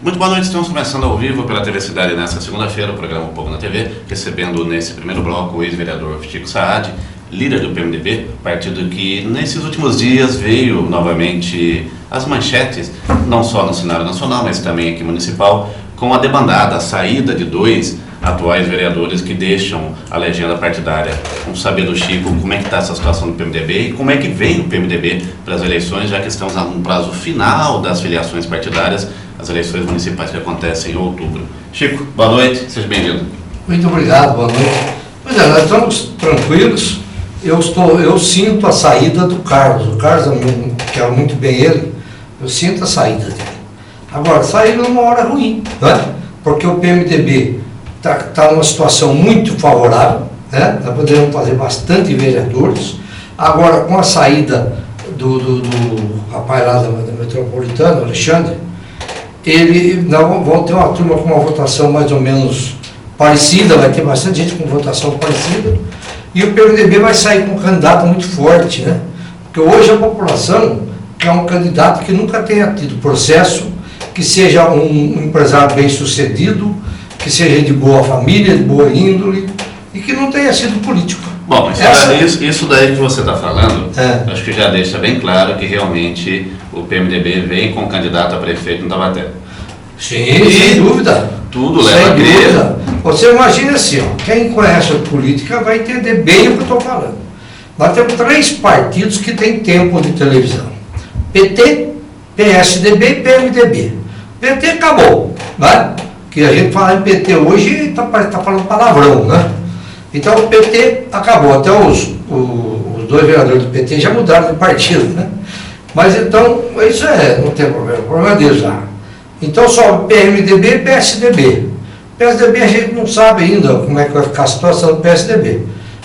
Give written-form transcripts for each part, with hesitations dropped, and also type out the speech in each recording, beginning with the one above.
Muito boa noite, estamos começando ao vivo pela TV Cidade nesta segunda-feira, o programa O Povo na TV, recebendo nesse primeiro bloco o ex-vereador Chico Saad, líder do PMDB, partido que nesses últimos dias veio novamente às manchetes, não só no cenário nacional, mas também aqui municipal, com a debandada, a saída de dois atuais vereadores que deixam a legenda partidária. Vamos saber do Chico como é que está essa situação do PMDB e como é que vem o PMDB para as eleições, já que estamos no prazo final das filiações partidárias, as eleições municipais que acontecem em outubro. Chico, boa noite, seja bem-vindo. Muito obrigado, boa noite. Pois é, nós estamos tranquilos. Eu sinto a saída do Carlos. O Carlos, quero muito bem ele, eu sinto a saída dele. Agora, saíram numa hora ruim, né? Porque o PMDB está numa situação muito favorável, né? Nós podemos fazer bastante vereadores. Agora, com a saída do rapaz lá da Metropolitana, Alexandre, nós vamos ter uma turma com uma votação mais ou menos parecida, vai ter bastante gente com votação parecida, e o PMDB vai sair com um candidato muito forte, né? Porque hoje a população quer um candidato que nunca tenha tido processo, que seja um empresário bem-sucedido, que seja de boa família, de boa índole, e que não tenha sido político. Bom, mas isso daí que você está falando, acho que já deixa bem claro que realmente o PMDB vem com um candidato a prefeito no Taubaté. Sim, sem dúvida. Tudo leva a crer. Você imagina assim, ó, quem conhece a política vai entender bem o que eu estou falando. Nós temos 3 partidos que têm tempo de televisão: PT, PSDB e PMDB. PT acabou, né? Que a gente fala em PT hoje está falando palavrão, né? Então o PT acabou, até os 2 vereadores do PT já mudaram de partido, né? Mas então, isso não tem problema, o problema é deles lá. Então só PMDB e PSDB. PSDB a gente não sabe ainda como é que vai ficar a situação do PSDB.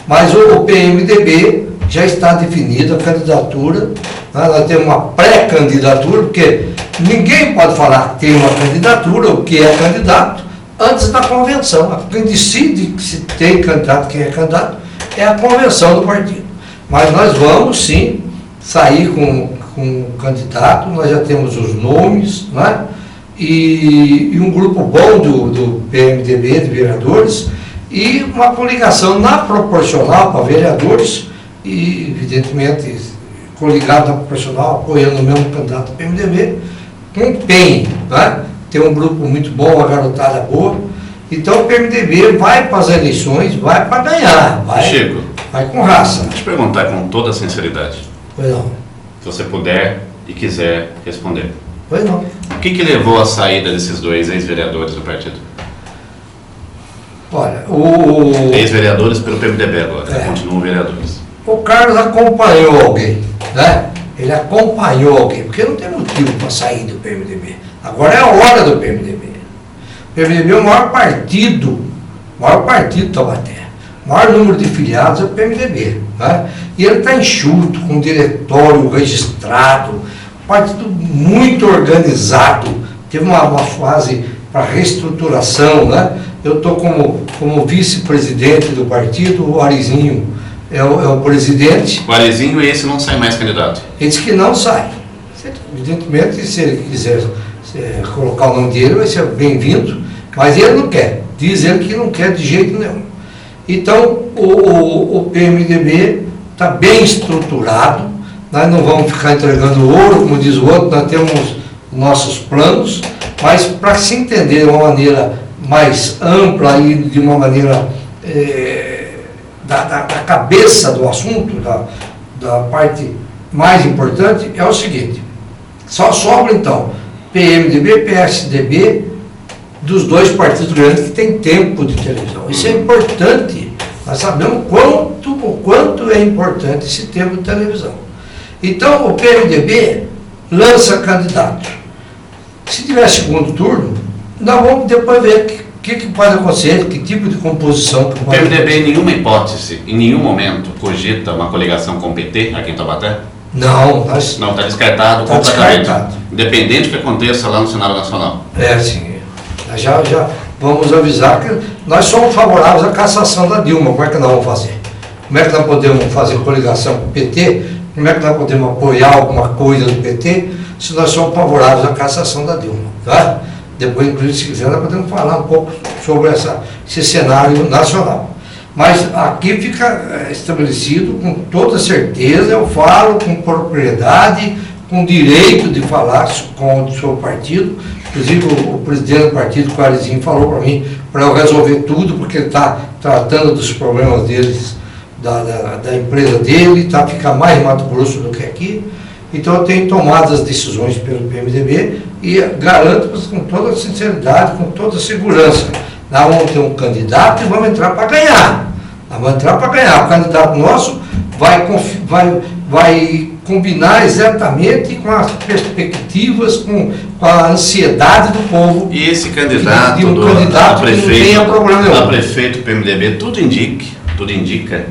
Mas o PMDB já está definida a candidatura, né? Nós temos uma pré-candidatura, porque ninguém pode falar que tem uma candidatura, o que é candidato, antes da convenção. Quem decide se tem candidato, quem é candidato, é a convenção do partido. Mas nós vamos sim sair com um candidato, nós já temos os nomes, né? E um grupo bom do PMDB, de vereadores, e uma coligação na proporcional para vereadores, e evidentemente coligado na proporcional, apoiando o mesmo candidato do PMDB, com empenho, né? Tem um grupo muito bom, uma garotada boa. Então o PMDB vai para as eleições, vai para ganhar, Chico, vai com raça. Deixa eu te perguntar com toda a sinceridade. Pois não. Se você puder e quiser responder. Pois não. O que levou à saída desses 2 ex-vereadores do partido? Olha, Ex-vereadores pelo PMDB agora, continuam vereadores. O Carlos acompanhou alguém, né? Ele acompanhou alguém, porque não tem motivo para sair do PMDB. Agora é a hora do PMDB. O PMDB é o maior partido do Taubaté. O maior número de filiados é o PMDB, né? E ele está enxuto, com um diretório registrado, partido muito organizado, teve uma fase para reestruturação, né? Eu estou como vice-presidente do partido, o Arizinho é o presidente. O Arizinho, esse não sai mais candidato? Ele disse que não sai. Evidentemente, se ele quiser colocar o nome dele, vai ser bem-vindo, mas ele não quer, diz ele que não quer de jeito nenhum. Então, o PMDB está bem estruturado. Nós não vamos ficar entregando ouro, como diz o outro, nós temos nossos planos, mas para se entender de uma maneira mais ampla e de uma maneira da cabeça do assunto, da parte mais importante, é o seguinte: só sobra então PMDB, PSDB, dos 2 partidos grandes que têm tempo de televisão. Isso é importante, nós sabemos o quanto é importante esse tempo de televisão. Então, o PMDB lança candidato. Se tiver segundo turno, nós vamos depois ver o que pode acontecer, que tipo de composição que pode acontecer. O PMDB, em nenhuma hipótese, em nenhum momento, cogita uma coligação com o PT aqui em Taubaté? Não, não, está descartado completamente. Descartado. Independente do que aconteça lá no cenário nacional. Sim. Já vamos avisar que nós somos favoráveis à cassação da Dilma. Como é que nós vamos fazer? Como é que nós podemos fazer coligação com o PT? Como é que nós podemos apoiar alguma coisa do PT se nós somos favoráveis à cassação da Dilma? Tá? Depois, inclusive, se quiser, nós podemos falar um pouco sobre esse cenário nacional. Mas aqui fica estabelecido com toda certeza, eu falo com propriedade, com direito de falar com o seu partido. Inclusive o presidente do partido, o Quarizinho, falou para mim para eu resolver tudo, porque ele está tratando dos problemas deles, da empresa dele, fica mais em Mato Grosso do que aqui. Então eu tenho tomado as decisões pelo PMDB e garanto com toda sinceridade, com toda segurança. Nós vamos ter um candidato e vamos entrar para ganhar. Nós vamos entrar para ganhar. O candidato nosso vai combinar exatamente com as perspectivas, com a ansiedade do povo. E esse candidato, candidato que não tenha problema nenhum. A prefeito do PMDB, tudo indica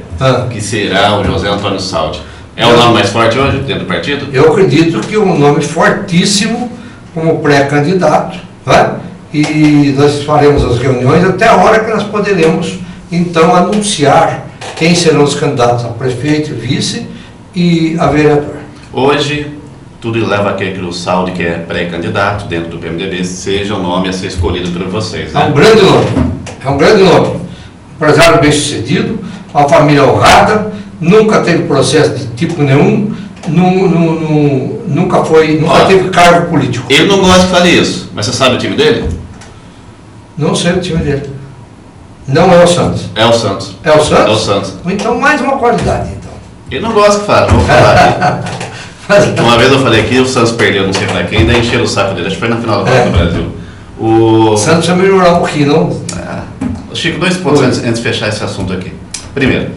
que será o José Antônio Saldi. É o nome mais forte hoje dentro do partido? Eu acredito que é um nome fortíssimo como pré-candidato, né? E nós faremos as reuniões até a hora que nós poderemos, então, anunciar quem serão os candidatos a prefeito, vice e a vereador. Hoje, tudo leva a que o Saldi, que é pré-candidato dentro do PMDB, seja o nome a ser escolhido por vocês, né? É um grande nome, é um grande nome. Empresário bem-sucedido, uma família honrada, nunca teve processo de tipo nenhum, nunca teve cargo político. Ele não gosta de falar isso, mas você sabe o time dele? Não sei o time dele. Não é o Santos. É o Santos. É o Santos? É o Santos. Então, mais uma qualidade, então. Ele não gosta que fala, vou falar aqui. Uma vez eu falei aqui, o Santos perdeu, não sei pra quem, daí encheram o saco dele, acho que foi na final da Copa do Brasil. O Santos vai melhorar um pouquinho, não? Chico, 2 pontos antes de fechar esse assunto aqui. Primeiro,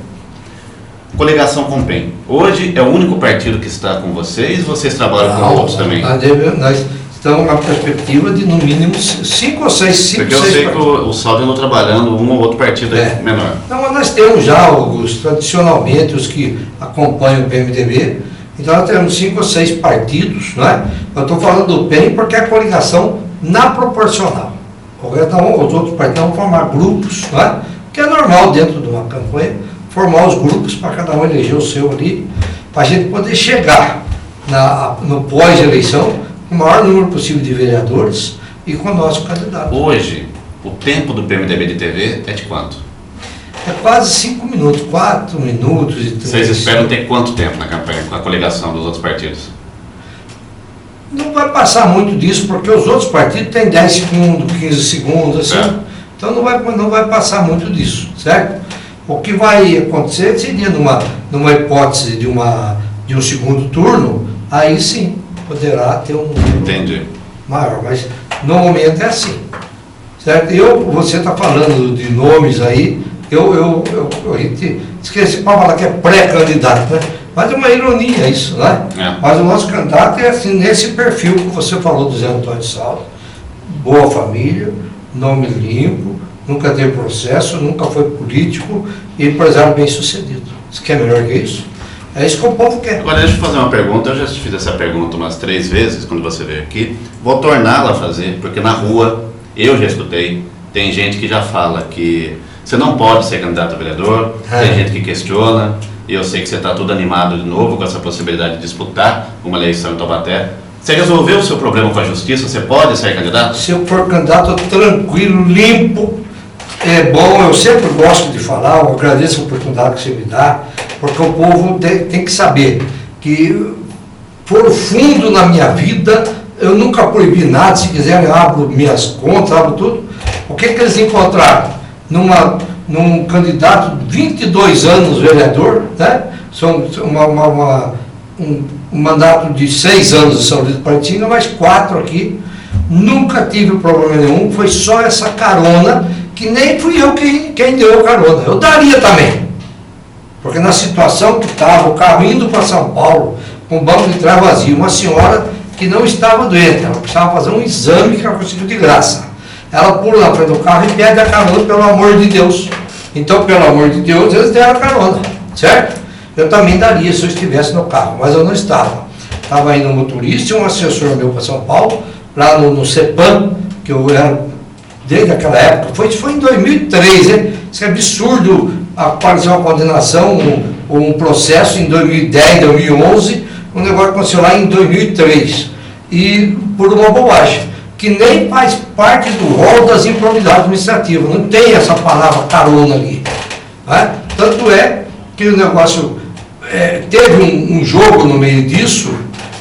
coligação com o PEN. Hoje é o único partido que está com vocês, vocês trabalham com outros também? Nós estamos na perspectiva de, no mínimo, 5 ou 6 Porque eu sei que o Saldi andou trabalhando um ou outro partido menor. Não, mas nós temos já, tradicionalmente, os que acompanham o PMDB, então nós temos 5 ou 6 partidos, não é? Eu estou falando do PEN porque é a coligação na proporcional. Os outros partidos vão formar grupos, não é? Que é normal dentro de uma campanha, formar os grupos para cada um eleger o seu ali, para a gente poder chegar no pós-eleição com o maior número possível de vereadores e com o nosso candidato. Hoje, o tempo do PMDB de TV é de quanto? É quase 5 minutos, 4 minutos e 3. Vocês esperam ter quanto tempo na campanha, com a coligação dos outros partidos? Não vai passar muito disso, porque os outros partidos têm 10 segundos, 15 segundos, assim. Então não vai passar muito disso, certo? O que vai acontecer seria numa hipótese de um segundo turno, aí sim, poderá ter um número maior, mas no momento é assim, certo? Você está falando de nomes aí, a gente esqueci para falar que é pré-candidato, né? Mas é uma ironia isso, né? Mas o nosso candidato é assim, nesse perfil que você falou do Zé Antônio Saldi, boa família, nome limpo, nunca teve processo, nunca foi político e empresário bem sucedido. Você quer melhor que isso? É isso que o povo quer. Agora deixa eu fazer uma pergunta, eu já te fiz essa pergunta umas 3 vezes quando você veio aqui, vou torná-la a fazer, porque na rua, eu já escutei, tem gente que já fala que você não pode ser candidato a vereador, tem gente que questiona, e eu sei que você está todo animado de novo com essa possibilidade de disputar uma eleição em Taubaté. Você resolveu o seu problema com a justiça? Você pode ser candidato? Se eu for candidato, tranquilo, limpo, é bom, eu sempre gosto de falar, eu agradeço a oportunidade que você me dá, porque o povo tem que saber que, por fundo na minha vida, eu nunca proibi nada, se quiserem abro minhas contas, abro tudo. O que eles encontraram? Num candidato de 22 anos vereador, né? Um mandato de 6 anos em São Luís do Paraitinga, mais 4 aqui, nunca tive problema nenhum, foi só essa carona, que nem fui eu quem deu a carona, eu daria também, porque na situação que estava, o carro indo para São Paulo, com o banco de trás vazio, uma senhora que não estava doente, ela precisava fazer um exame que ela conseguiu de graça. Ela pula na frente do carro e pede a carona, pelo amor de Deus. Então, pelo amor de Deus, eles deram a carona, certo? Eu também daria se eu estivesse no carro, mas eu não estava. Estava indo um motorista e um assessor meu para São Paulo, lá no CEPAM, que eu era desde aquela época, foi em 2003, hein? Isso é absurdo, apareceu uma condenação, um processo em 2010, 2011, um negócio que aconteceu lá em 2003, e por uma bobagem. que nem faz parte do rol das improbidades administrativas, não tem essa palavra carona ali. Né? Tanto é que o negócio teve um jogo no meio disso,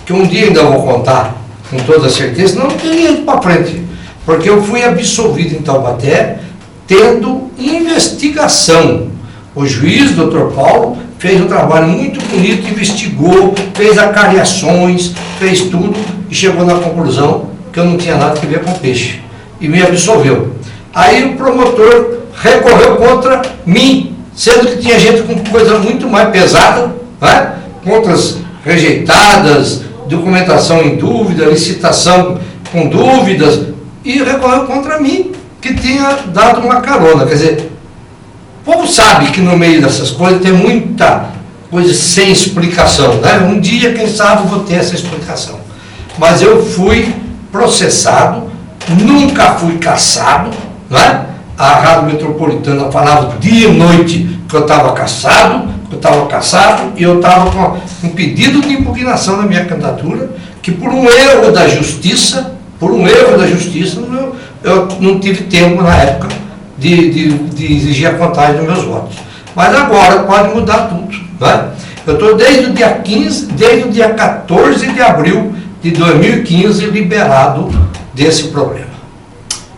que um dia ainda vou contar com toda certeza, não teria ido para frente, porque eu fui absolvido em Taubaté, tendo investigação. O juiz, doutor Paulo, fez um trabalho muito bonito, investigou, fez acariações, fez tudo e chegou na conclusão que eu não tinha nada a ver com peixe e me absolveu. Aí o promotor recorreu contra mim, sendo que tinha gente com coisa muito mais pesada, né? Contas rejeitadas, documentação em dúvida, licitação com dúvidas, e recorreu contra mim, que tinha dado uma carona. Quer dizer, o povo sabe que no meio dessas coisas tem muita coisa sem explicação, né? Um dia, quem sabe, eu vou ter essa explicação. Mas eu fui processado, nunca fui cassado, né? A Rádio Metropolitana falava dia e noite que eu estava cassado, e eu estava com um pedido de impugnação da minha candidatura, que por um erro da justiça, eu não tive tempo na época de exigir a contagem dos meus votos. Mas agora pode mudar tudo. Né? Eu estou desde o dia 14 de abril de 2015 liberado desse problema.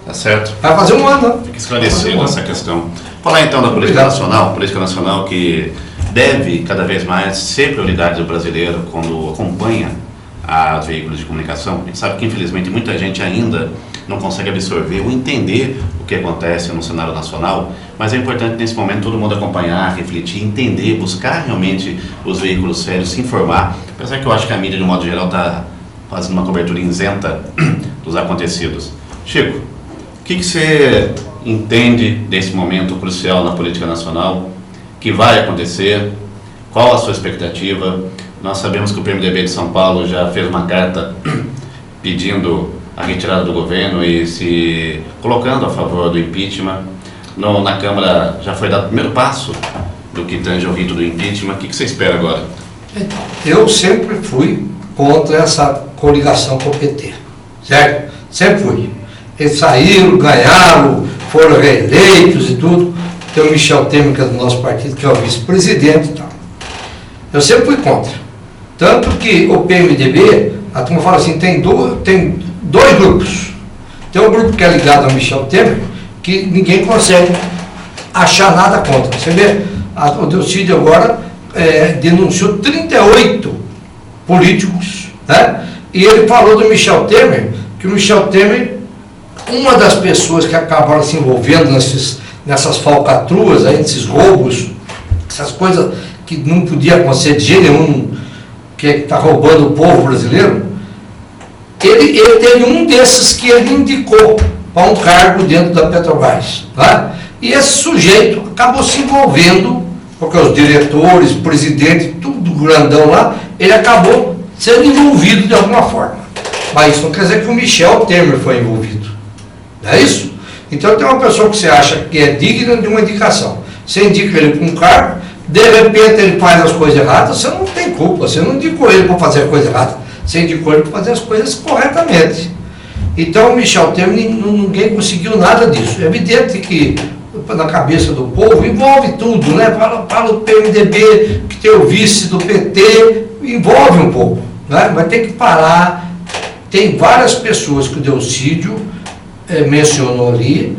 Tá certo. Vai fazer um ano, né? Fica esclarecendo essa questão. Falar então da política nacional que deve cada vez mais ser prioridade do brasileiro quando acompanha os veículos de comunicação. A gente sabe que infelizmente muita gente ainda não consegue absorver ou entender o que acontece no cenário nacional, mas é importante nesse momento todo mundo acompanhar, refletir, entender, buscar realmente os veículos sérios, se informar, apesar que eu acho que a mídia de um modo geral está fazendo uma cobertura isenta dos acontecidos. Chico, o que você entende desse momento crucial na política nacional, que vai acontecer, qual a sua expectativa? Nós sabemos que o PMDB de São Paulo já fez uma carta pedindo a retirada do governo e se colocando a favor do impeachment. Na Câmara já foi dado o primeiro passo do que tange ao rito do impeachment. O que você espera agora? Eu sempre fui contra essa coligação com o PT, certo? Sempre fui. Eles saíram, ganharam, foram reeleitos e tudo. Tem o Michel Temer, que é do nosso partido, que é o vice-presidente e tal. Eu sempre fui contra. Tanto que o PMDB, a turma fala assim, tem dois grupos. Tem um grupo que é ligado ao Michel Temer, que ninguém consegue achar nada contra. Você vê, o Delcídio agora denunciou 38 políticos, né? E ele falou do Michel Temer, que o Michel Temer, uma das pessoas que acabaram se envolvendo nessas falcatruas, aí, nesses roubos, essas coisas que não podia acontecer de jeito nenhum, que está roubando o povo brasileiro, ele teve um desses que ele indicou para um cargo dentro da Petrobras. Tá? E esse sujeito acabou se envolvendo, porque os diretores, presidente, tudo grandão lá, ele acabou sendo envolvido de alguma forma. Mas isso não quer dizer que o Michel Temer foi envolvido. Não é isso? Então tem uma pessoa que você acha que é digna de uma indicação. Você indica ele para um cargo, de repente ele faz as coisas erradas, você não tem culpa, você não indicou ele para fazer a coisa errada, você indicou ele para fazer as coisas corretamente. Então o Michel Temer, ninguém conseguiu nada disso. É evidente que na cabeça do povo envolve tudo, né? Fala o PMDB, que tem o vice do PT, envolve um pouco, né? Mas tem que parar. Tem várias pessoas que o Delcídio mencionou ali,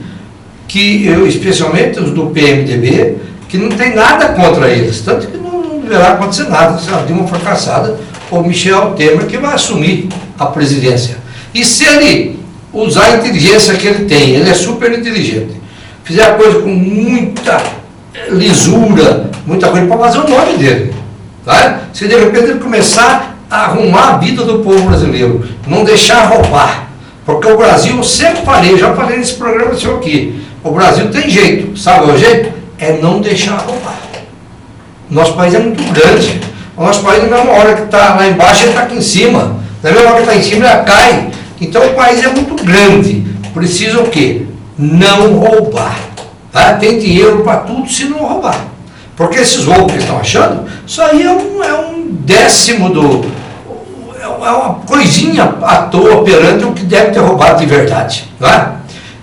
que especialmente os do PMDB, que não tem nada contra eles, tanto que não deverá acontecer nada, se a Dilma for cassada, o Michel Temer que vai assumir a presidência. E se ele usar a inteligência que ele tem, ele é super inteligente, fizer a coisa com muita lisura, muita coisa para fazer o nome dele, tá? Se de repente ele começar a arrumar a vida do povo brasileiro, não deixar roubar, porque o Brasil, eu sempre falei, já falei nesse programa seu aqui, o Brasil tem jeito, sabe o jeito? É não deixar roubar. Nosso país é muito grande. O nosso país, na mesma hora que está lá embaixo, ele está aqui em cima. Na mesma hora que está em cima, ele cai. Então o país é muito grande. Precisa o quê? Não roubar. Tá? Tem dinheiro para tudo se não roubar. Porque esses roubos que estão achando, isso aí é um décimo uma coisinha à toa perante o que deve ter roubado de verdade. Não é?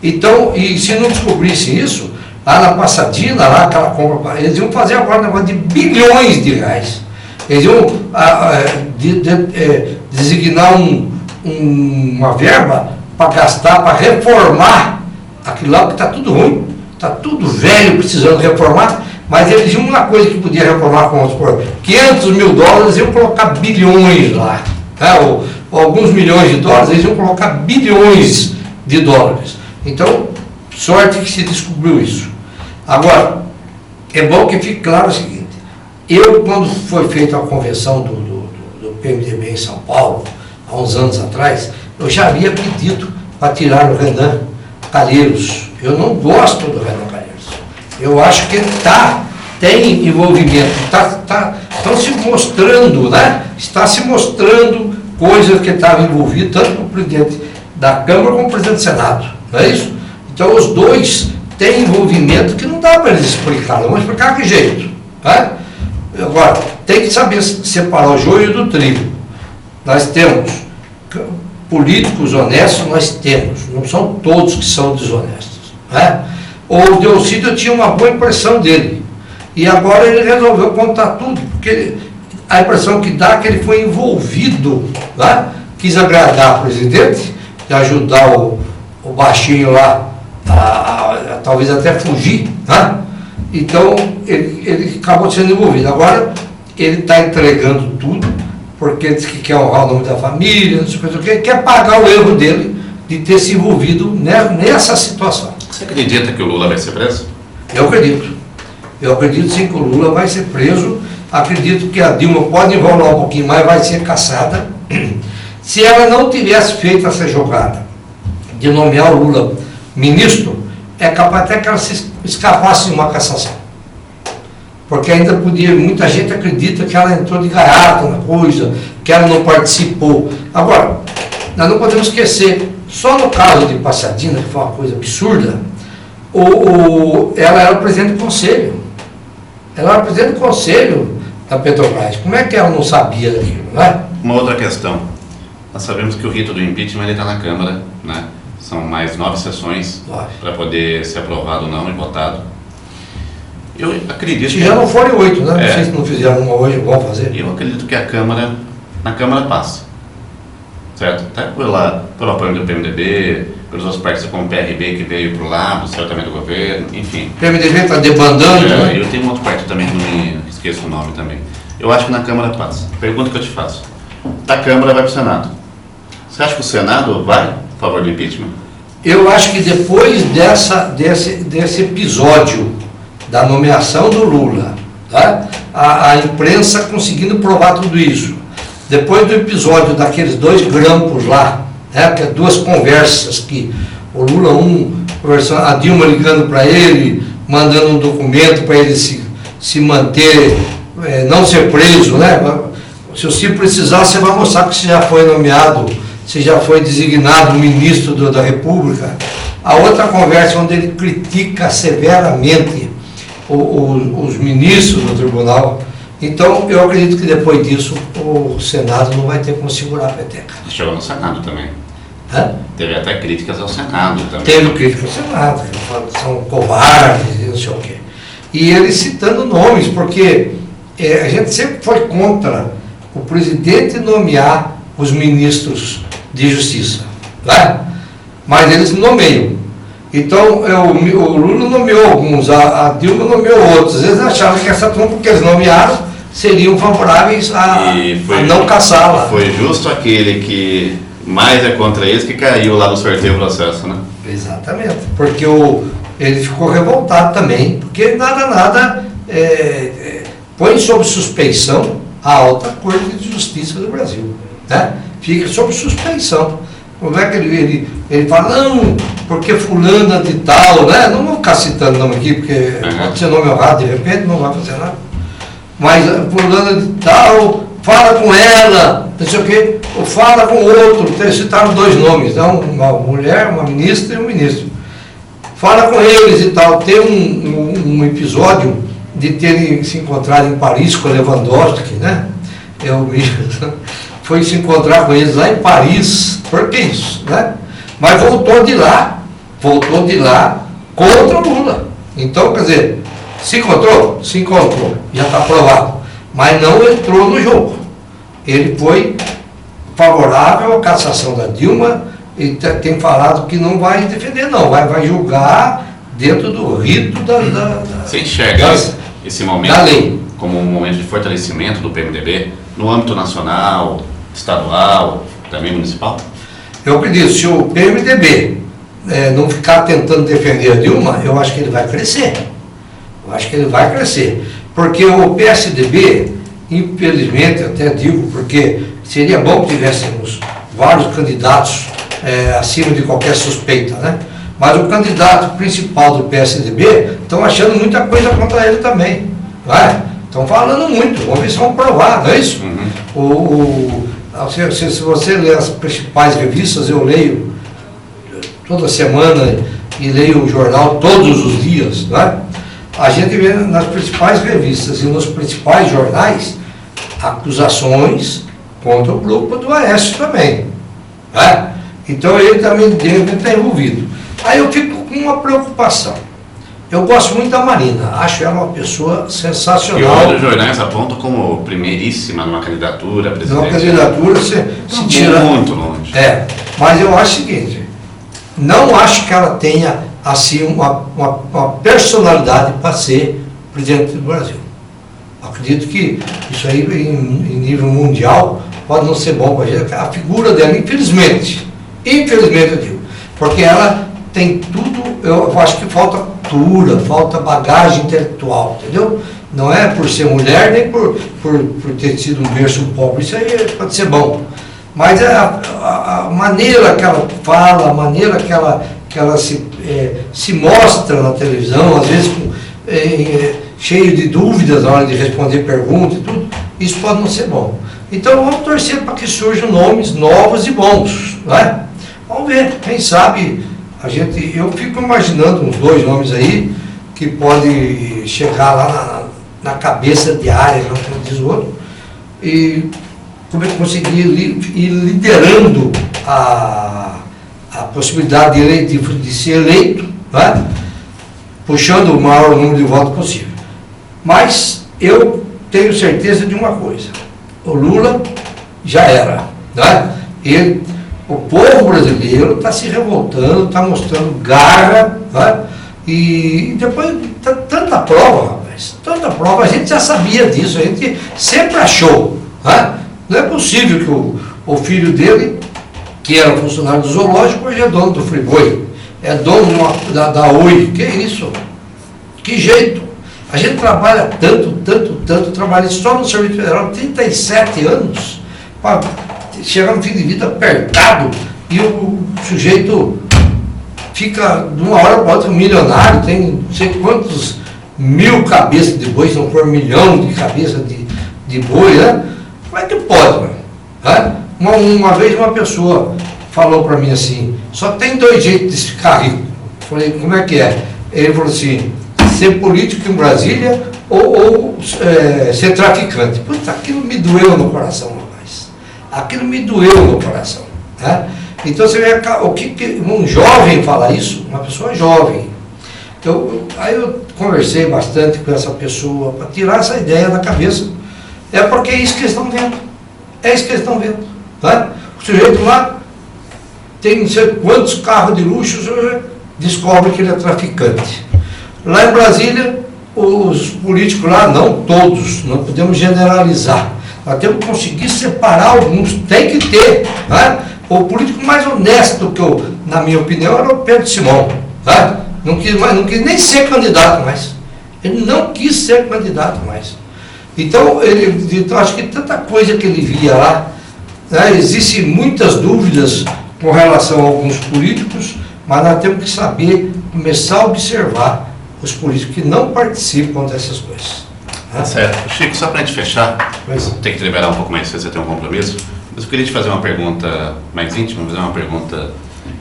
Então, e se não descobrissem isso, lá na Passadina, lá aquela compra, eles iam fazer agora um negócio de bilhões de reais. Eles iam designar uma verba para gastar, para reformar aquilo lá, que está tudo ruim, está tudo velho, precisando reformar, mas eles iam uma coisa que podia reformar com, vamos supor, 500 mil dólares, iam colocar bilhões lá, né? ou alguns milhões de dólares, eles iam colocar bilhões de dólares. Então, sorte que se descobriu isso. Agora, é bom que fique claro o seguinte, eu, quando foi feita a convenção do PMDB em São Paulo, há uns anos atrás, eu já havia pedido para tirar o Renan Calheiros. Eu não gosto do Renan Calheiros. Eu acho que ele tem envolvimento, estão se mostrando, né? Está se mostrando coisas que estavam envolvidas, tanto o presidente da Câmara como o presidente do Senado. Não é isso? Então os dois têm envolvimento que não dá para eles explicar, não vão explicar que jeito. Tá? Agora, tem que saber separar o joio do trigo. Nós temos políticos honestos, nós temos, não são todos que são desonestos. Né? O Delcídio tinha uma boa impressão dele, e agora ele resolveu contar tudo, porque a impressão que dá é que ele foi envolvido, né? Quis agradar o presidente, de ajudar o baixinho lá, talvez até fugir, né? Então ele acabou sendo envolvido. Agora ele está entregando tudo, porque ele diz que quer honrar o nome da família, não sei o que, quer pagar o erro dele de ter se envolvido nessa situação. Você acredita que o Lula vai ser preso? Eu acredito. Eu acredito sim que o Lula vai ser preso. Acredito que a Dilma pode enrolar um pouquinho mais, vai ser caçada. Se ela não tivesse feito essa jogada de nomear o Lula ministro, é capaz até que ela se escapasse de uma cassação. Porque ainda podia, muita gente acredita que ela entrou de gaiata na coisa, que ela não participou. Agora, nós não podemos esquecer, só no caso de Passadina, que foi uma coisa absurda, ela era presidente do conselho. Ela era presidente do conselho da Petrobras. Como é que ela não sabia daquilo, não é? Uma outra questão. Nós sabemos que o rito do impeachment está na Câmara, né? São mais 9 sessões para poder ser aprovado ou não e votado. Eu acredito que já não forem 8, né? Não sei se não fizeram uma hoje, vão fazer. Eu acredito que na Câmara passa. Certo? Até pelo apoio do PMDB, pelos outros partidos como o PRB que veio para o lado, certamente do governo, enfim. O PMDB está debandando, né? Eu tenho um outro partido também, não me esqueço o nome também. Eu acho que na Câmara passa. Pergunta que eu te faço. Da Câmara vai para o Senado. Você acha que o Senado vai a favor do impeachment? Eu acho que depois desse episódio da nomeação do Lula, tá? A imprensa conseguindo provar tudo isso, depois do episódio daqueles 2 grampos lá, né? Que é 2 conversas que o Lula, conversando, a Dilma ligando para ele, mandando um documento para ele se manter, não ser preso, né? Se precisar, você vai mostrar que você já foi nomeado, você já foi designado ministro da República. A outra conversa onde ele critica severamente os ministros do tribunal. Então, eu acredito que depois disso o Senado não vai ter como segurar a peteca. Chegou no Senado também. Hã? Teve até críticas ao Senado também. Teve críticas ao Senado, ele fala que são covardes e não sei o quê. E ele citando nomes, porque a gente sempre foi contra o presidente nomear os ministros de justiça, né? Mas eles nomeiam. Então, o Lula nomeou alguns, a Dilma nomeou outros. Eles acharam que essa turma, porque eles nomearam, seriam favoráveis a não caçá-la. Foi justo aquele que mais é contra eles que caiu lá no sorteio do processo, né? Exatamente, porque ele ficou revoltado também, porque nada põe sob suspeição a alta Corte de Justiça do Brasil, né? Fica sob suspeição. Como é que ele fala, não, porque fulana de tal, né? Não vou ficar citando nome aqui, porque pode ser nome honrado, de repente não vai fazer nada. Mas fulana de tal, fala com ela, não sei o quê, ou fala com outro, citaram 2 nomes, né? Uma mulher, uma ministra e um ministro. Fala com eles e tal. Tem um episódio de terem se encontrado em Paris com Lewandowski, né? foi se encontrar com eles lá em Paris, por que isso, né? Mas voltou de lá contra o Lula. Então, quer dizer, se encontrou? Se encontrou, já está provado. Mas não entrou no jogo. Ele foi favorável à cassação da Dilma e tem falado que não vai defender, não, vai julgar dentro do rito Você enxerga esse momento da lei como um momento de fortalecimento do PMDB no âmbito nacional, estadual, também municipal? Eu acredito, se o PMDB não ficar tentando defender a Dilma, eu acho que ele vai crescer. Eu acho que ele vai crescer. Porque o PSDB, infelizmente, eu até digo, porque seria bom que tivéssemos vários candidatos acima de qualquer suspeita, né? Mas o candidato principal do PSDB estão achando muita coisa contra ele também. Estão falando muito, vamos ver se vão provar, não é isso? Se você ler as principais revistas, eu leio toda semana e leio o jornal todos os dias, não é? A gente vê nas principais revistas e nos principais jornais acusações contra o grupo do Aécio também. Né? Então ele também deve estar envolvido. Aí eu fico com uma preocupação. Eu gosto muito da Marina, acho ela uma pessoa sensacional. E outros jornais apontam como primeiríssima numa candidatura presidencial. Numa candidatura se tira muito longe. Mas eu acho o seguinte, não acho que ela tenha assim uma personalidade para ser presidente do Brasil. Acredito que isso aí em nível mundial pode não ser bom para a gente. A figura dela, infelizmente eu digo, porque ela tem tudo, eu acho que falta cultura, falta bagagem intelectual, entendeu? Não é por ser mulher, nem por ter sido um berço pobre, isso aí pode ser bom. Mas a maneira que ela fala, a maneira que ela se mostra na televisão, às vezes cheio de dúvidas na hora de responder perguntas e tudo, isso pode não ser bom. Então vamos torcer para que surjam nomes novos e bons, né? Vamos ver, quem sabe eu fico imaginando uns 2 nomes aí que pode chegar lá na cabeça de área, como diz o outro, e conseguir ir liderando a possibilidade de ser eleito, né? Puxando o maior número de votos possível. Mas eu tenho certeza de uma coisa, o Lula já era, né? O povo brasileiro está se revoltando, está mostrando garra, né? E depois tanta prova, rapaz, tanta prova, a gente já sabia disso, a gente sempre achou, né? Não é possível que o filho dele, que era funcionário do zoológico, hoje é dono do Friboi, é dono da Oi. Que isso? Que jeito? A gente trabalha tanto, trabalha só no Serviço Federal 37 anos, para chegar no fim de vida apertado, e o sujeito fica de uma hora para outra milionário, tem não sei quantos mil cabeças de boi, se não for 1 milhão de cabeças de boi, né? Como é que pode, mano? Né? Uma vez uma pessoa falou para mim assim, só tem 2 jeitos de ficar rico. Eu falei, como é que é? Ele falou assim, ser político em Brasília ou ser traficante. Puta, aquilo me doeu no coração, rapaz. Aquilo me doeu no coração. Né? Então você vê o que um jovem fala isso, uma pessoa jovem. Aí eu conversei bastante com essa pessoa para tirar essa ideia da cabeça. É porque é isso que eles estão vendo. É isso que eles estão vendo. Né? O sujeito lá tem não sei quantos carros de luxo, descobre que ele é traficante. Lá em Brasília, os políticos lá, não todos, não podemos generalizar. Nós temos que conseguir separar alguns, tem que ter. Né? O político mais honesto que eu, na minha opinião, era o Pedro Simão. Né? Não quis nem ser candidato mais. Ele não quis ser candidato mais. Então, acho que tanta coisa que ele via lá, né? Existem muitas dúvidas com relação a alguns políticos, mas nós temos que saber, começar a observar os políticos que não participam dessas coisas. Tá certo. Chico, só para a gente fechar, tem que te liberar um pouco mais cedo, você tem um compromisso, mas eu queria te fazer uma pergunta mais íntima, fazer uma pergunta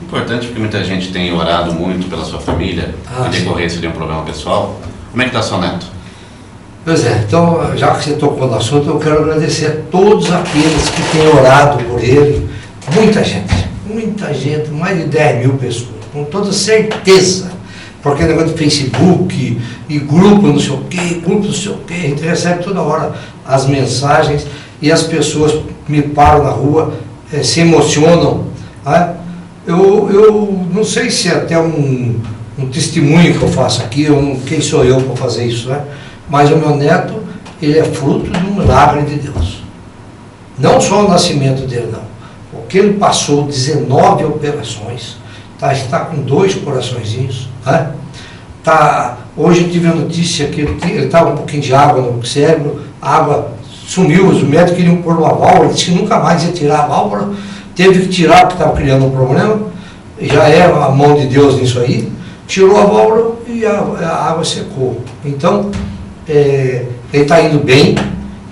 importante, porque muita gente tem orado muito pela sua família, em decorrência de um problema pessoal. Como é que está seu neto? Pois é, então, já que você tocou no assunto, eu quero agradecer a todos aqueles que têm orado por ele. Muita gente, mais de 10 mil pessoas, com toda certeza. Porque é negócio de Facebook e grupo não sei o quê, a gente recebe toda hora as mensagens e as pessoas me param na rua, se emocionam. Né? Eu não sei se é até um testemunho que eu faço aqui, quem sou eu para fazer isso, né? Mas o meu neto, ele é fruto de um milagre de Deus. Não só o nascimento dele, não. Porque ele passou 19 operações, está com 2 coraçõezinhos. Né? Hoje eu tive a notícia que ele estava um pouquinho de água no cérebro, a água sumiu, os médicos queriam pôr uma válvula, ele disse que nunca mais ia tirar a válvula, teve que tirar porque estava criando um problema, já é a mão de Deus nisso aí, tirou a válvula e a água secou. Então, ele está indo bem,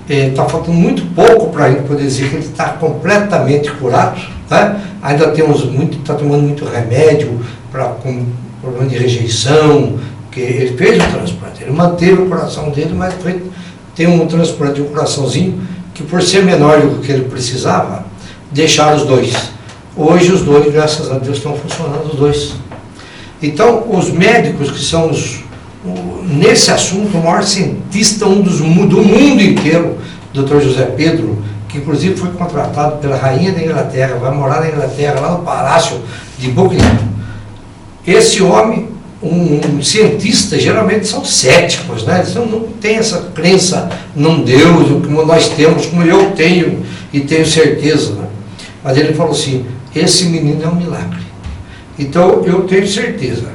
está faltando muito pouco para a gente poder dizer que ele está completamente curado, né? Ainda está tomando muito remédio com problema de rejeição, que ele fez o transplante, ele manteve o coração dele, mas tem um transplante de um coraçãozinho que, por ser menor do que ele precisava, deixaram os 2. Hoje os 2, graças a Deus, estão funcionando os 2. Então, os médicos que são nesse assunto, o maior cientista do mundo inteiro, Dr. José Pedro, que inclusive foi contratado pela rainha da Inglaterra, vai morar na Inglaterra, lá no Palácio de Buckingham. Esse homem, um cientista, geralmente são céticos, né? Eles não têm essa crença num Deus, como nós temos, como eu tenho e tenho certeza, né? Mas ele falou assim, esse menino é um milagre. Então eu tenho certeza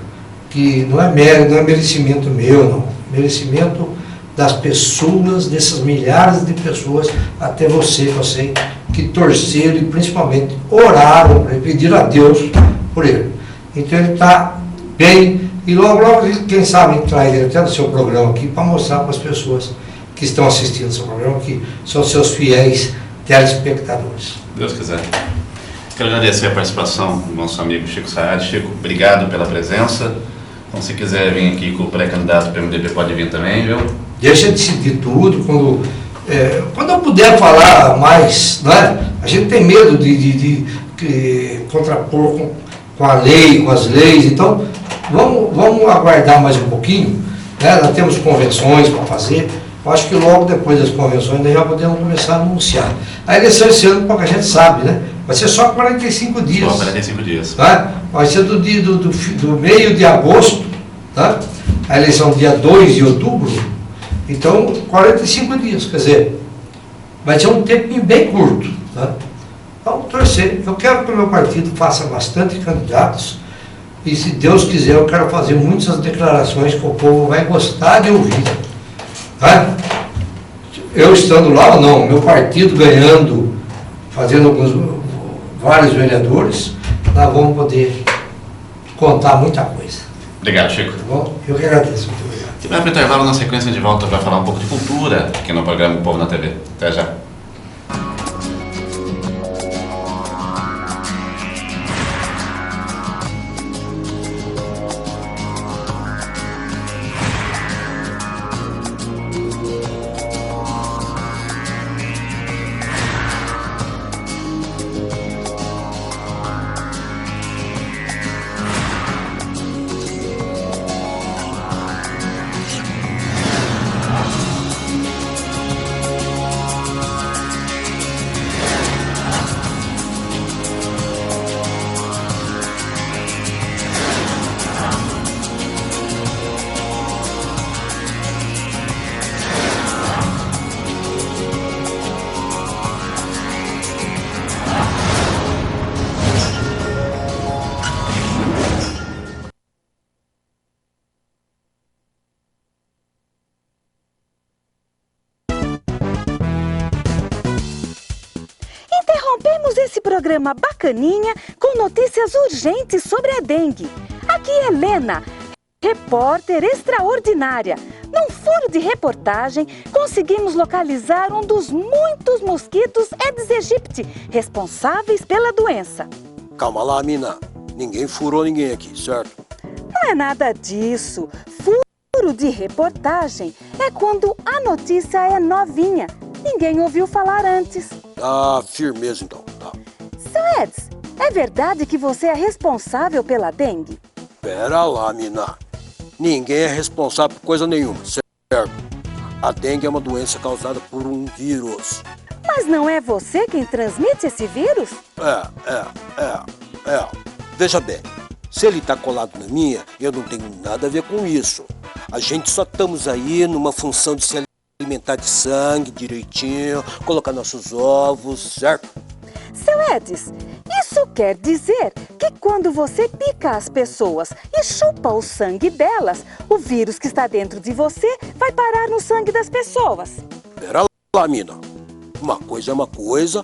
que não é merecimento meu, não. Merecimento das pessoas, dessas milhares de pessoas, até você, que eu sei, que torceram e principalmente oraram para ele, pediram a Deus por ele. Então ele está bem e logo, quem sabe, traz ele até no seu programa aqui para mostrar para as pessoas que estão assistindo o seu programa, que são seus fiéis telespectadores. Deus quiser. Quero agradecer a participação do nosso amigo Chico Saad. Chico, obrigado pela presença. Então, se quiser vir aqui com o pré-candidato para o MDB, pode vir também, viu? Deixa de decidir tudo, quando eu puder falar mais, né? A gente tem medo de contrapor com a lei, com as leis, então vamos aguardar mais um pouquinho, né? Nós temos convenções para fazer, eu acho que logo depois das convenções nós já podemos começar a anunciar. A eleição esse ano, pouca gente sabe, né? Vai ser só 45 dias. Só 45 dias. Tá? Vai ser do meio de agosto, tá? A eleição dia 2 de outubro, então 45 dias, quer dizer, vai ser um tempo bem curto. Tá? Vamos torcer. Eu quero que o meu partido faça bastante candidatos e, se Deus quiser, eu quero fazer muitas declarações que o povo vai gostar de ouvir. Tá? Eu estando lá ou não, meu partido ganhando, fazendo vários vereadores, nós vamos poder contar muita coisa. Obrigado, Chico. Tá bom? Eu que agradeço. Muito obrigado. E vai para o intervalo, na sequência de volta, vai falar um pouco de cultura aqui no programa O Povo na TV. Até já. Interrompemos esse programa bacaninha com notícias urgentes sobre a dengue. Aqui é Helena, repórter extraordinária. Num furo de reportagem, conseguimos localizar um dos muitos mosquitos Aedes aegypti responsáveis pela doença. Calma lá, mina. Ninguém furou ninguém aqui, certo? Não é nada disso. Furo furo de reportagem é quando a notícia é novinha. Ninguém ouviu falar antes. Ah, firmeza então. Tá. Seu Eds, é verdade que você é responsável pela dengue? Pera lá, mina. Ninguém é responsável por coisa nenhuma, certo? A dengue é uma doença causada por um vírus. Mas não é você quem transmite esse vírus? Veja bem, se ele tá colado na minha, eu não tenho nada a ver com isso. A gente só estamos aí numa função de se alimentar de sangue direitinho, colocar nossos ovos, certo? Seu Edis, isso quer dizer que quando você pica as pessoas e chupa o sangue delas, o vírus que está dentro de você vai parar no sangue das pessoas. Pera lá, mina. Uma coisa é uma coisa,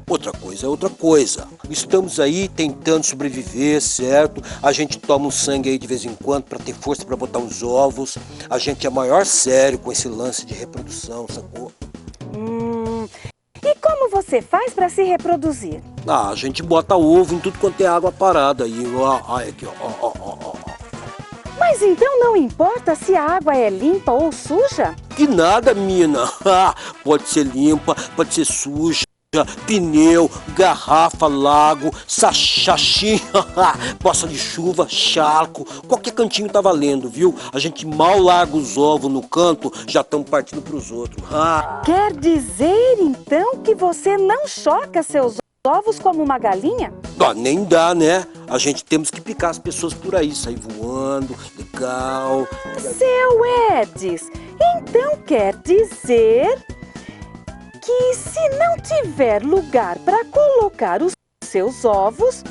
outra coisa é outra coisa. Estamos aí tentando sobreviver, certo? A gente toma um sangue aí de vez em quando para ter força para botar os ovos. A gente é maior sério com esse lance de reprodução, sacou? E como você faz para se reproduzir? Ah, a gente bota ovo em tudo quanto é água parada aí. Olha aqui, ó. Mas então não importa se a água é limpa ou suja? Que nada, mina. Pode ser limpa, pode ser suja, pneu, garrafa, lago, sachachinha, poça de chuva, charco, qualquer cantinho tá valendo, viu? A gente mal larga os ovos no canto, já estamos partindo pros outros. Quer dizer, então, que você não choca seus ovos como uma galinha? Nem dá, né? A gente temos que picar as pessoas por aí, sair voando, legal. Seu Edis, então quer dizer que se não tiver lugar para colocar os seus ovos,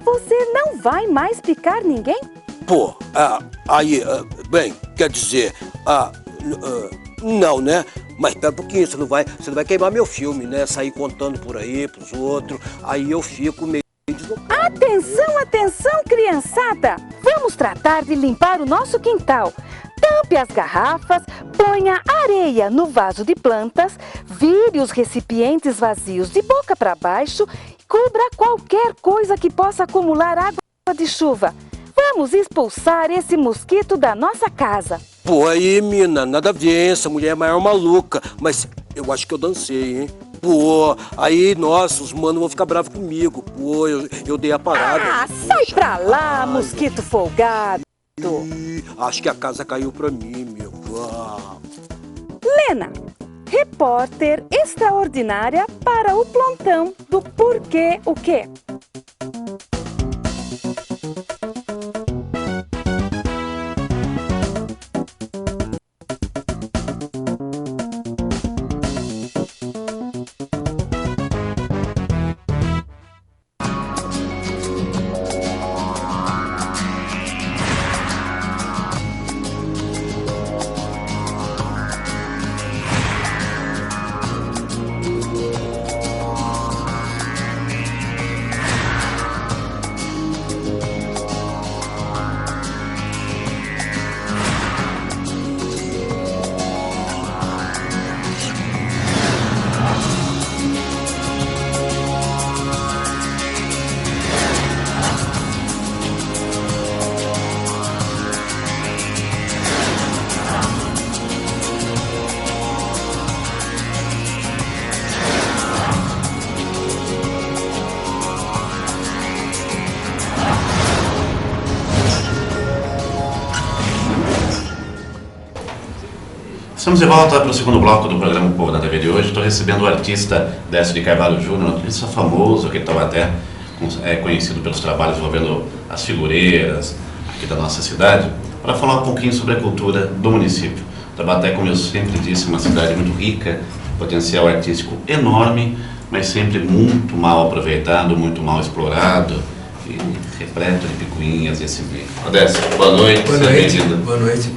você não vai mais picar ninguém? Pô, bem, quer dizer, não, né? Mas espera um pouquinho, você não vai queimar meu filme, né? Sair contando por aí pros outros, aí eu fico meio deslocado. Atenção, atenção, criançada! Vamos tratar de limpar o nosso quintal. Tampe as garrafas, ponha areia no vaso de plantas, vire os recipientes vazios de boca para baixo, cubra qualquer coisa que possa acumular água de chuva. Vamos expulsar esse mosquito da nossa casa. Pô, aí, mina, nada a ver, essa mulher é a maior maluca, mas eu acho que eu dancei, hein? Pô, aí, nossa, os manos vão ficar bravos comigo. Pô, eu dei a parada. Sai pra lá, mosquito folgado. Acho que a casa caiu pra mim, meu. Lena, repórter extraordinária para o plantão do Porquê o Quê? Estamos de volta para o segundo bloco do programa Povo na TV de hoje. Estou recebendo o artista Décio de Carvalho Júnior, um artista famoso aqui em Taubaté, conhecido pelos trabalhos envolvendo as figureiras aqui da nossa cidade, para falar um pouquinho sobre a cultura do município. Taubaté, como eu sempre disse, é uma cidade muito rica, potencial artístico enorme, mas sempre muito mal aproveitado, muito mal explorado e repleto de picuinhas e assim mesmo. Décio, boa noite. Boa noite. Boa noite.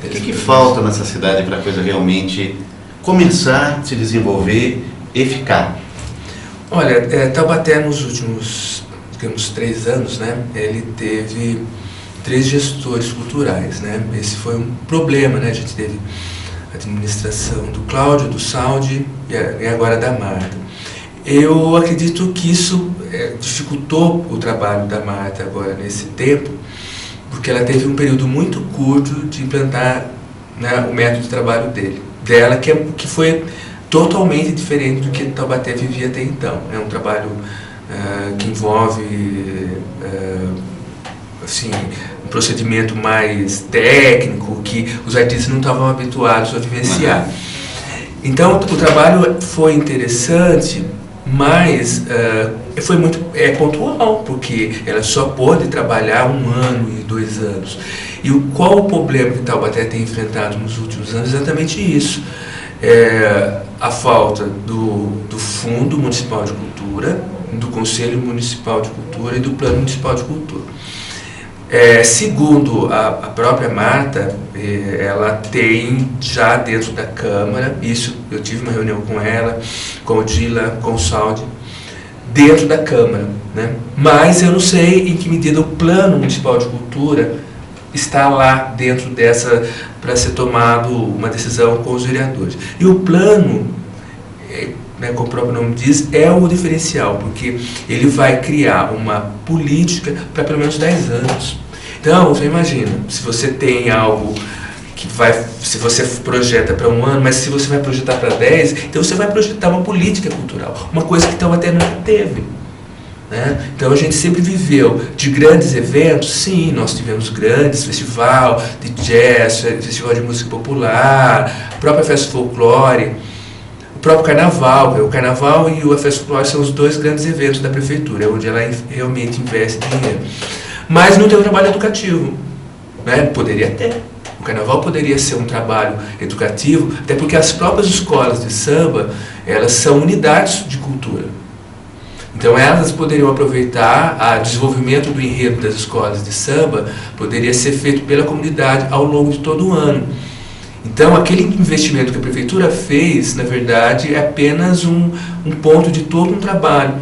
O que falta nessa cidade para a coisa realmente começar a se desenvolver e ficar? Olha, Taubaté nos últimos, digamos, 3 anos, né, ele teve 3 gestores culturais, né? Esse foi um problema, né? A gente teve a administração do Cláudio, do Saldi e agora da Marta. Eu acredito que isso dificultou o trabalho da Marta agora nesse tempo, porque ela teve um período muito curto de implantar, né, o método de trabalho dela, que foi totalmente diferente do que Taubaté vivia até então. É um trabalho que envolve assim, um procedimento mais técnico, que os artistas não estavam habituados a vivenciar. Então o trabalho foi interessante, mas foi muito pontual, porque ela só pôde trabalhar 1 ano e 2 anos. E qual o problema que Taubaté tem enfrentado nos últimos anos? Exatamente isso. A falta do Fundo Municipal de Cultura, do Conselho Municipal de Cultura e do Plano Municipal de Cultura. Segundo a própria Marta, ela tem já dentro da Câmara, isso eu tive uma reunião com ela, com o Dila, com o Saldi, dentro da Câmara, né? Mas eu não sei em que medida o Plano Municipal de Cultura está lá dentro dessa, para ser tomado uma decisão com os vereadores. E o plano, né, como o próprio nome diz, é o diferencial, porque ele vai criar uma política para pelo menos 10 anos. Então, você imagina, se você tem algo que se você projeta para 1 ano, mas se você vai projetar para 10, então você vai projetar uma política cultural, uma coisa que Taubaté nunca teve. Né? Então a gente sempre viveu de grandes eventos. Sim, nós tivemos grandes festival de jazz, festival de música popular, a própria festa folclore, o próprio carnaval. O carnaval e a festa folclore são os 2 grandes eventos da prefeitura, onde ela realmente investe dinheiro. Mas não tem um trabalho educativo, né? Poderia ter. O carnaval poderia ser um trabalho educativo, até porque as próprias escolas de samba, elas são unidades de cultura. Então elas poderiam aproveitar o desenvolvimento do enredo das escolas de samba, poderia ser feito pela comunidade ao longo de todo o ano. Então aquele investimento que a prefeitura fez, na verdade, é apenas um ponto de todo um trabalho.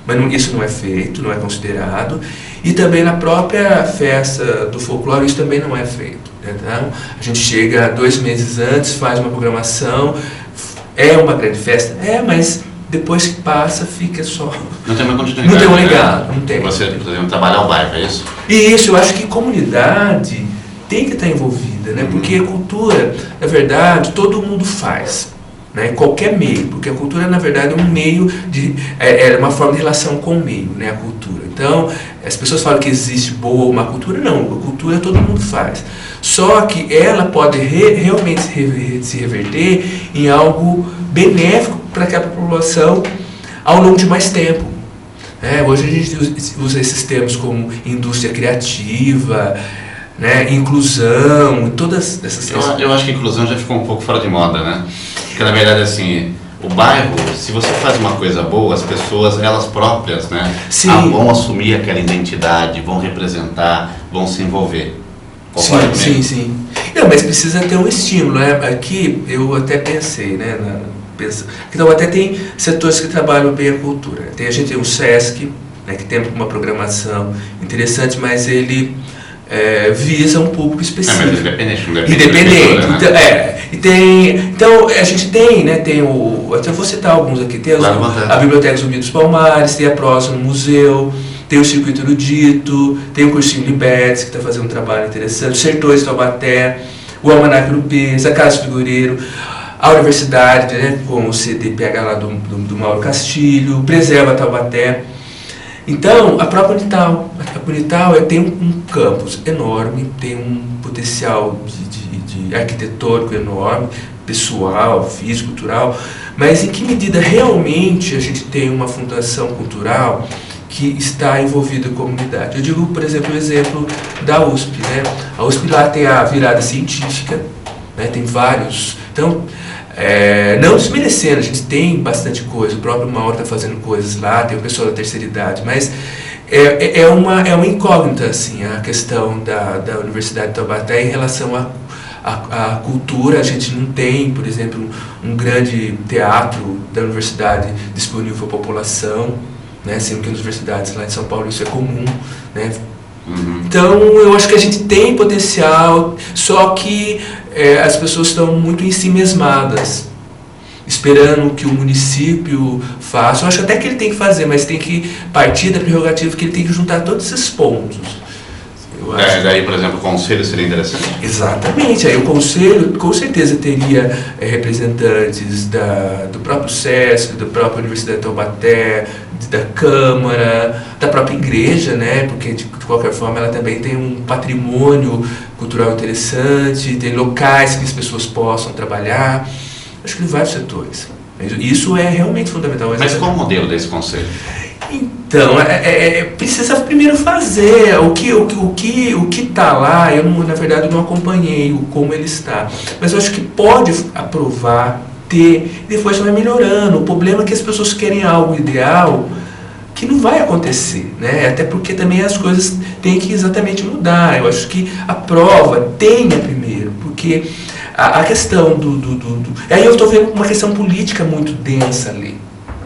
Mas isso não é feito, não é considerado. E também na própria festa do folclore isso também não é feito. Então, a gente chega 2 meses antes, faz uma programação, é uma grande festa, mas depois que passa, fica só... Não tem uma continuidade. Não tem um legado, não tem. Você, por exemplo, trabalhar o bairro, é isso? E isso, eu acho que comunidade tem que estar envolvida, né? Porque a cultura, na verdade, todo mundo faz, né? Em qualquer meio, porque a cultura, na verdade, é um meio de... é uma forma de relação com o meio, né? A cultura. Então, as pessoas falam que existe boa ou má cultura. Não, a cultura todo mundo faz. Só que ela pode realmente se reverter em algo benéfico para aquela população ao longo de mais tempo. Hoje a gente usa esses termos como indústria criativa, né, inclusão, todas essas coisas. Eu acho que a inclusão já ficou um pouco fora de moda, né? Porque na verdade, assim, o bairro, se você faz uma coisa boa, as pessoas, elas próprias, né, vão assumir aquela identidade, vão representar, vão se envolver. Sim. Não, mas precisa ter um estímulo, né? Aqui eu até pensei, né? Então até tem setores que trabalham bem a cultura. A gente tem o SESC, né, que tem uma programação interessante, mas ele visa um público específico. Mas independente. Né? Então a gente tem, né? Até vou citar alguns aqui. Tem a Biblioteca Zumbi dos Palmares, tem a Prosa no Museu, tem o Circuito Erudito, tem o Cursinho Libertes, que está fazendo um trabalho interessante, o Sertões Taubaté, o Almanac Urupês, a Casa Figureiro, a Universidade, né, com o CDPH lá do Mauro Castilho, Preserva Taubaté. Então, a própria Unital. A Unital tem um campus enorme, tem um potencial de arquitetônico enorme, pessoal, físico, cultural, mas em que medida realmente a gente tem uma fundação cultural que está envolvida com a comunidade? Eu digo, por exemplo, o exemplo da USP, né? A USP lá tem a virada científica, né? Tem vários... Então, não desmerecendo, a gente tem bastante coisa, o próprio Mauro está fazendo coisas lá, tem o pessoal da terceira idade, mas é uma incógnita, assim, a questão da Universidade de Taubaté em relação à cultura. A gente não tem, por exemplo, um grande teatro da universidade disponível para a população, né, sendo que nas universidades lá em São Paulo isso é comum, né? Então eu acho que a gente tem potencial, só que as pessoas estão muito em si mesmadas, esperando que o município faça. Eu acho até que ele tem que fazer, mas tem que partir da prerrogativa que ele tem que juntar todos esses pontos. Eu acho. Daí, por exemplo, o conselho seria interessante? Exatamente, aí o conselho com certeza teria representantes do próprio SESC, da própria Universidade de Taubaté, da Câmara, da própria igreja, né? Porque de qualquer forma ela também tem um patrimônio cultural interessante, tem locais que as pessoas possam trabalhar, acho que em vários setores. Isso é realmente fundamental. Mas qual o modelo desse conselho? Então, precisa primeiro fazer o que está lá. Eu não, na verdade, não acompanhei como ele está, mas eu acho que pode aprovar, ter, e depois vai melhorando. O problema é que as pessoas querem algo ideal que não vai acontecer, né? Até porque também as coisas têm que exatamente mudar. Eu acho que a prova tenha primeiro, porque a questão aí eu estou vendo uma questão política muito densa ali.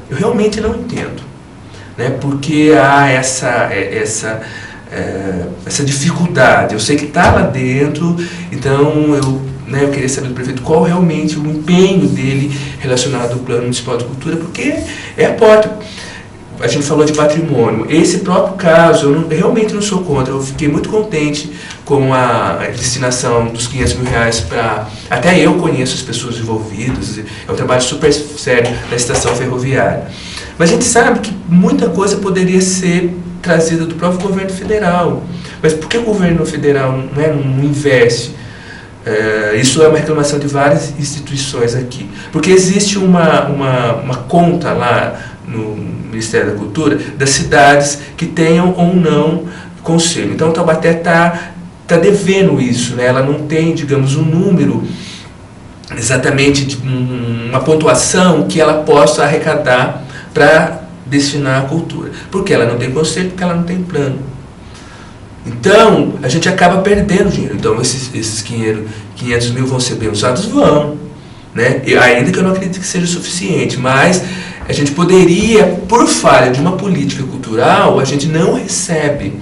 Eu realmente não entendo, né? Porque há essa dificuldade. Eu sei que está lá dentro, então eu queria saber do prefeito qual realmente o empenho dele relacionado ao Plano Municipal de Cultura, porque é a porta. A gente falou de patrimônio. Esse próprio caso, eu realmente não sou contra. Eu fiquei muito contente com a destinação dos R$500 mil para... Até eu conheço as pessoas envolvidas. É um trabalho super sério da estação ferroviária. Mas a gente sabe que muita coisa poderia ser trazida do próprio governo federal. Mas por que o governo federal não investe? Isso é uma reclamação de várias instituições aqui. Porque existe uma conta lá no Ministério da Cultura das cidades que tenham ou não conselho. Então, Taubaté está devendo isso, né? Ela não tem, digamos, um número exatamente de uma pontuação que ela possa arrecadar para destinar à cultura. Porque ela não tem conselho, porque ela não tem plano. Então, a gente acaba perdendo dinheiro. Então, esses 500 mil vão ser bem usados? Vão, né? Ainda que eu não acredite que seja suficiente, mas a gente poderia, por falha de uma política cultural, a gente não recebe,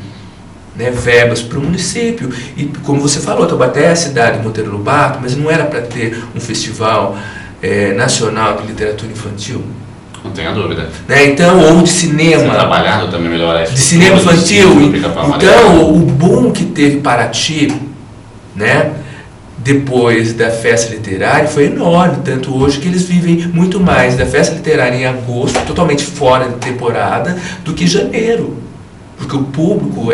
né, verbas para o município. E como você falou, Taubaté é a cidade de Monteiro Lobato, mas não era para ter um festival nacional de literatura infantil? Não tenha dúvida. Né? Então, ou de cinema. Trabalhado também melhor de cinema infantil. Então, o boom que teve Paraty, né, depois da festa literária foi enorme, tanto hoje que eles vivem muito mais da festa literária em agosto, totalmente fora de temporada, do que janeiro, porque o público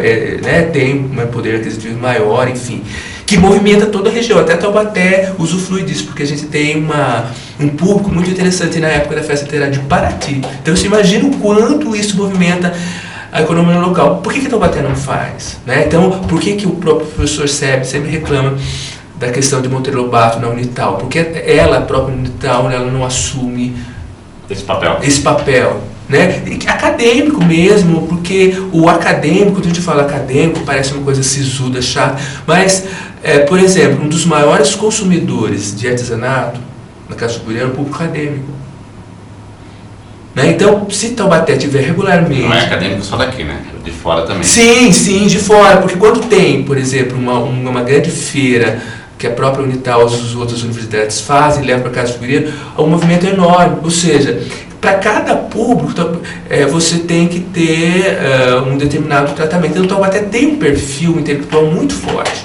tem um poder aquisitivo maior, enfim, que movimenta toda a região, até Taubaté usufrui disso, porque a gente tem um público muito interessante na época da festa literária de Paraty. Então você imagina o quanto isso movimenta a economia local. Por que Taubaté não faz? Né? Então, por que o próprio professor Seb sempre reclama da questão de Monteiro Lobato na Unital? Porque ela, a própria Unital, ela não assume esse papel, né? Acadêmico mesmo, porque o acadêmico, quando a gente fala acadêmico, parece uma coisa sisuda, chata, mas, por exemplo, um dos maiores consumidores de artesanato na Casa do Guri é o público acadêmico. Né? Então, se Taubaté tiver regularmente... Não é acadêmico só daqui, né? De fora também. Sim, de fora, porque quando tem, por exemplo, uma grande feira que a própria Unital, as outras universidades fazem e levam para a Casa do Figueiredo, o movimento é enorme. Ou seja, para cada público, você tem que ter um determinado tratamento. Então, o Taubaté tem um perfil intelectual muito forte.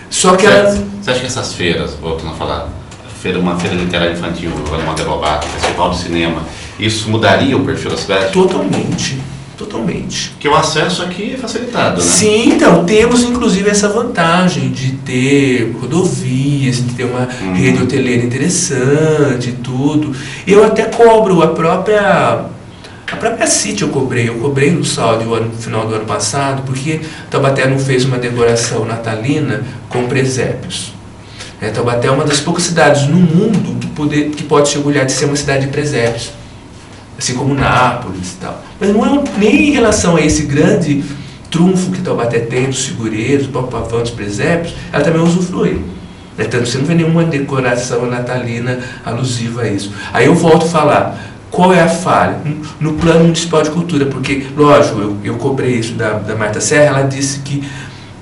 Só que Você acha que essas feiras, voltando a falar, uma feira literária infantil, no Monteiro Lobato, festival de cinema, isso mudaria o perfil da cidade? Totalmente. Porque o acesso aqui é facilitado, né? Sim, então, temos inclusive essa vantagem de ter rodovias, de ter uma rede hoteleira interessante e tudo. E eu até cobro a própria City, eu cobrei no saldo no final do ano passado, porque Taubaté não fez uma decoração natalina com presépios. Taubaté é uma das poucas cidades no mundo que pode se orgulhar de ser uma cidade de presépios, assim como Nápoles e tal. Mas não é nem em relação a esse grande trunfo que Taubaté tem dos figureiros, do próprio pavão, dos presépios, ela também usufrui. Tanto você não vê nenhuma decoração natalina alusiva a isso. Aí eu volto a falar, qual é a falha? No Plano Municipal de Cultura, porque, lógico, eu cobrei isso da Marta Serra, ela disse que,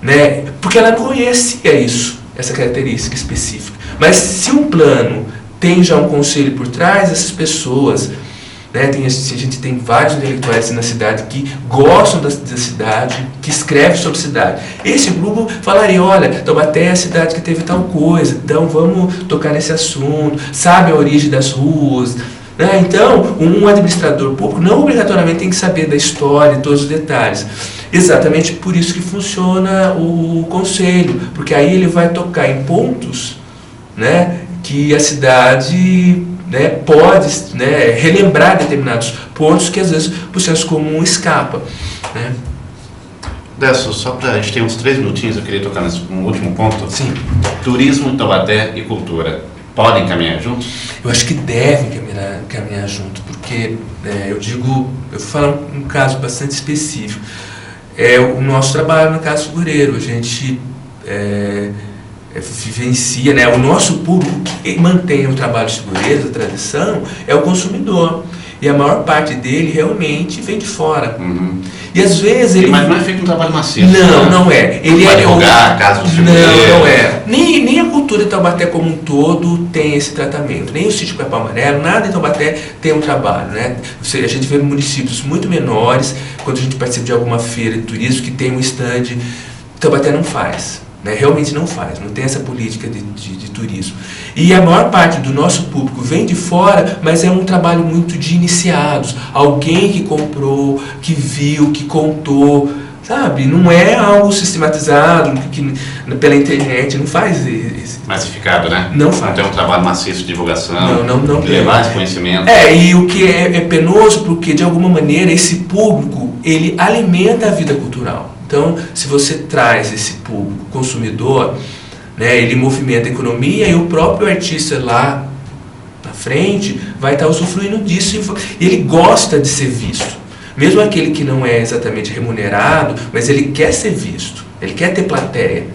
né, porque ela não conhecia isso, essa característica específica. Mas se um plano tem já um conselho por trás, essas pessoas, né? A gente tem vários intelectuais na cidade que gostam da cidade, que escrevem sobre a cidade. Esse grupo falaria, olha, Taubaté é a cidade que teve tal coisa, então vamos tocar nesse assunto, sabe a origem das ruas, né? Então, um administrador público não obrigatoriamente tem que saber da história e todos os detalhes. Exatamente por isso que funciona o conselho, porque aí ele vai tocar em pontos, né, que a cidade, né, pode, né, relembrar determinados pontos que às vezes o senso comum escapa, né. Décio, só para a gente ter uns 3 minutinhos, eu queria tocar nesse último ponto. Sim. Turismo, Taubaté e cultura podem caminhar juntos? Eu acho que devem caminhar junto, porque eu vou falar um caso bastante específico. É o nosso trabalho na Casa Figureiro. A gente vivencia, né, o nosso público que mantém o trabalho de segurança, a tradição, é o consumidor. E a maior parte dele realmente vem de fora. Uhum. E às vezes ele... Mas não é feito um trabalho maciço. Não, né? não é. Ele vai é divulgar a Casa do Figureiro. Não é. Nem a cultura de Taubaté como um todo tem esse tratamento. Nem o sítio Capão Amarelo, nada em Taubaté tem um trabalho, né? Ou seja, a gente vê municípios muito menores, quando a gente participa de alguma feira de turismo que tem um stand, Taubaté não faz. Né? Realmente não faz, não tem essa política de turismo. E a maior parte do nosso público vem de fora, mas é um trabalho muito de iniciados. Alguém que comprou, que viu, que contou, sabe? Não é algo sistematizado que pela internet, não faz isso. Massificado, né? Não faz. Não tem um trabalho maciço de divulgação, Não de levar esse conhecimento. E o que é penoso, porque de alguma maneira esse público, ele alimenta a vida cultural. Então, se você traz esse público consumidor, né, ele movimenta a economia e o próprio artista lá na frente vai estar usufruindo disso e ele gosta de ser visto. Mesmo aquele que não é exatamente remunerado, mas ele quer ser visto, ele quer ter plateia.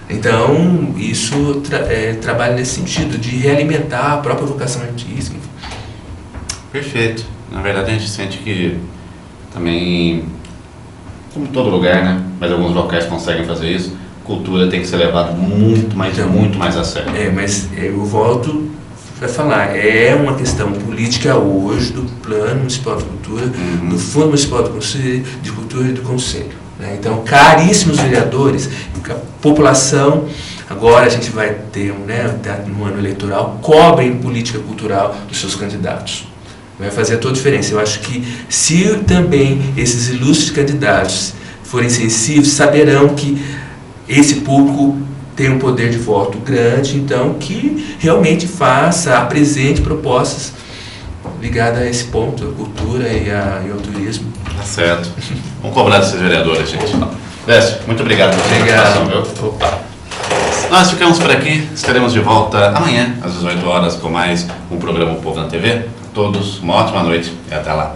Então, isso trabalha nesse sentido, de realimentar a própria vocação artística. Perfeito. Na verdade, a gente sente que também, como em todo lugar, né? Mas alguns locais conseguem fazer isso. Cultura tem que ser levada muito mais a sério. Mas eu volto a falar, é uma questão política hoje do Plano Municipal de Cultura, do Fundo Municipal de Cultura e do Conselho. Né? Então, caríssimos vereadores, a população, agora a gente vai ter no ano eleitoral, cobrem política cultural dos seus candidatos. Vai fazer toda a diferença. Eu acho que se também esses ilustres candidatos forem sensíveis, saberão que esse público tem um poder de voto grande, então que realmente apresente propostas ligadas a esse ponto, a cultura e ao turismo. Tá certo. Vamos cobrar desses vereadores, gente. Décio, muito obrigado pela participação, viu? Opa. Nós ficamos por aqui, estaremos de volta amanhã, às 18 horas, com mais um programa O Povo na TV. A todos, uma ótima noite e até lá.